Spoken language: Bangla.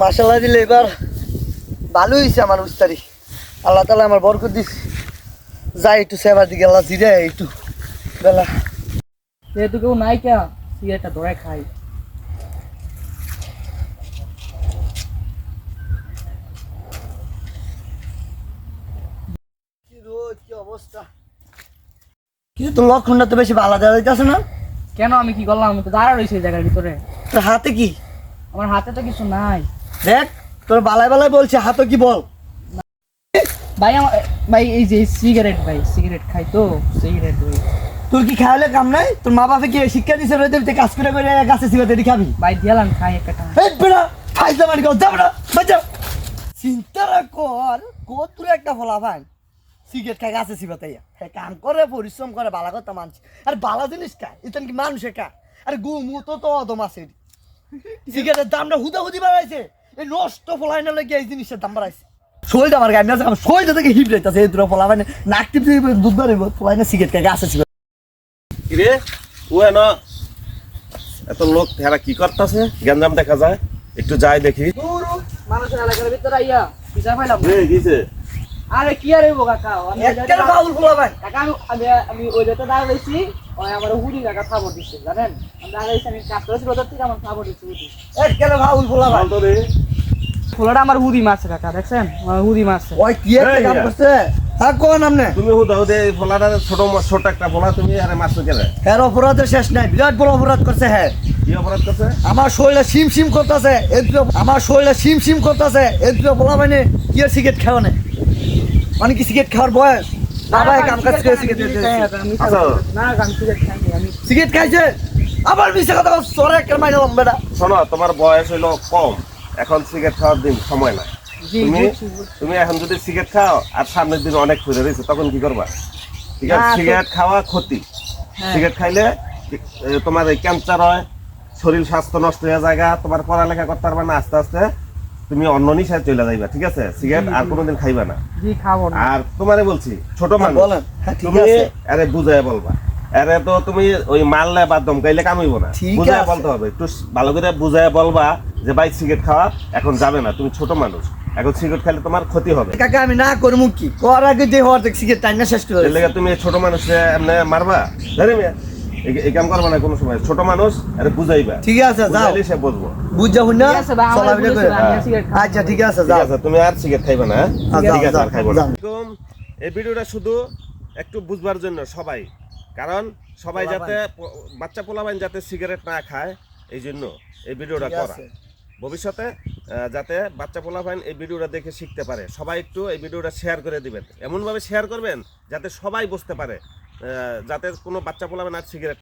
মাশাআল্লাহ দিলে এবার ভালো হয়েছে আমার উস্তারি। আল্লাহ তাআলা আমার বরকত দিছে। যাই একটু সেবার দিকে আল্লাহ জিরে একটু বেলা যেহেতু কেউ নাই কে সিগারেটটা ধরে খাই। কি রোদ কি অবস্থা। কিন্তু তোর লক্ষণটা তো বেশি ভালো দেওয়া যাইতেছে না। কেন আমি কি করলাম? আমি তো দাঁড়া রয়েছি এই জায়গার ভিতরে। তোর হাতে কি? আমার হাতে তো কিছু নাই। দেখ তোর বালায় বালায় বলছে হাতে কি বল। ভাই আমার ভাই এই যে সিগারেট, ভাই সিগারেট খাই তো সিগারেট। ভাই তোর কি খাওয়ালে কাম নাই? তোর মা বাপে কি শিক্ষা দিছে রোদের কাজ করে করে গাছে সিগারেট খাবি? ভাই দিলাম খাই একটা। এই বেড়া ফাইজা মারি গাও যাবড়া বাজা। চিন্তা কর কত একটা ফলা ভাই সিগারেট খাই গাছে সিবাতাইয়া হ্যাঁ কাম করে পরিশ্রম করে বালা কথা মানছি। আর বালা জিনিস খায় ইতান কি মানুষে খায়? আর গুমু তো অদম আছে। সিগারেটের দামটা হুদাহুদি বাড়াইছে। এই নষ্ট ফলাই না লেগে এই জিনিসের দাম বাড়াইছে। শরীর আমার গায়ে আমার শরীর থেকে হিপ যাইতেছে এই দুটো ফলা মানে নাক টিপ দুধ বাড়িব ফলাই না সিগারেট খাই গাছে সিগারেট। কিরে ও না এত লোক হেরা কি করতেছে? গ্যাঞ্জাম দেখা যায়, একটু যাই দেখি। মানুষের এলাকার ভিতরে আইয়া পিছা পাইলাম। গিয়েছে আরে কি আর হইব কাকা? একটা ফাউল ফলা ভাই কাকা আমি ওই যেতে দাঁড়া রয়েছি, ওই আমার হুড়ি কাকা খবর দিচ্ছে জানেন। আমি দাঁড়া রয়েছি, আমি কাজ করেছি ওদের থেকে আমার খবর দিচ্ছে হুড়ি। একটা ফাউল ফলা ভাই তো রে ফোলাটা আমার হুড়ি মারছে কাকা, দেখছেন আমার হুড়ি মারছে। ওই কি একটা কাম করছে হ্যাঁ কোন আমনে তুমি হুদা হুদে ফলাটা ছোট একটা ফলা তুমি আরে মারছো কেন? হ্যাঁ অপরাধের শেষ নাই বিরাট বড় অপরাধ করছে হ্যাঁ। কি অপরাধ করছে? আমার শরীরে সিম সিম করতেছে আমার শরীরে সিম সিম করতেছে এদ্র বলা মানে কি আর সিগারেট খাওয়া নেই মানে কি সিগারেট খাওয়ার বয়স? বাবা কাম কাজ করে সিগারেট না আমি সিগারেট খাইনি। আমি সিগারেট খাইছে আবার মিশে কথা সরে একটা মাইনে লম্বেটা। শোনো, তোমার বয়স হইলো কম, এখন সিগারেট খাওয়ার দিন সময় নাই। জি তুমি বুঝছি, বুঝছি। তুমি এখন যদি সিগারেট খাও আর সামনের দিন অনেক খুঁজে রয়েছে তখন কি করবা? ঠিক আছে, না, তো- সিগারেট খাওয়া ক্ষতি। হ্যাঁ। সিগারেট খাইলে তোমার এই ক্যান্সার হয়, শরীর স্বাস্থ্য নষ্ট হয়ে যায়, তোমার পড়ালেখা করতে পারবে না, আস্তে আস্তে তুমি অন্য নিশায় চলে যাইবা। ঠিক আছে, সিগারেট আর কোনোদিন খাইবা না। জি খাবো না। আর তোমারে বলছি ছোট মানুষ, বলেন হ্যাঁ ঠিক তুমি আছে আরে বুঝাই বলবা। আরে তো তুমি ওই মারলে বা দমকাইলে কামাইবো না, ঠিক বুঝাই আছে। বলতে হবে। একটু ভালো করে বুঝাই বলবা যে ভাই সিগারেট খাওয়া এখন যাবে না, তুমি ছোট মানুষ, এখন সিগারেট খেলে তোমার ক্ষতি হবে। কাকা আমি না করবো কি কর আগে যে হওয়ার দেখ সিগারেট টাইম না শেষ করে এর লেগে তুমি ছোট মানুষে এমনি মারবা? ধরে মিয়া এই কাম করবা না কোনো সময়। ছোট মানুষ আরে বুঝাইবা, ঠিক আছে যাও বুঝাইলে সে বুঝবো। বুঝ যাবো না ঠিক আছে ভাই, আমার চলাফেরা বুঝেছি করে ভাই, আমি সিগারেট খাবো না। আচ্ছা ঠিক আছে ঠিক যাও আছে, তুমি আর সিগারেট খাইবা না? যাও, ঠিক আছে, আর যাও, খাইবো না। যাও। এরকম এই ভিডিওটা শুধু একটু বুঝবার জন্য সবাই, কারণ সবাই যাতে বাচ্চা পোলাপাইন যাতে সিগারেট না খায় এই জন্য এই ভিডিওটা ঠিক করা। আছে। ভবিষ্যতে যাতে বাচ্চা পোলাপাইন এই ভিডিওটা দেখে শিখতে পারে, সবাই একটু এই ভিডিওটা শেয়ার করে দিবেন। এমনভাবে শেয়ার করবেন যাতে সবাই বুঝতে পারে, যাতে কোনো বাচ্চা পোলাপাইন আর সিগারেট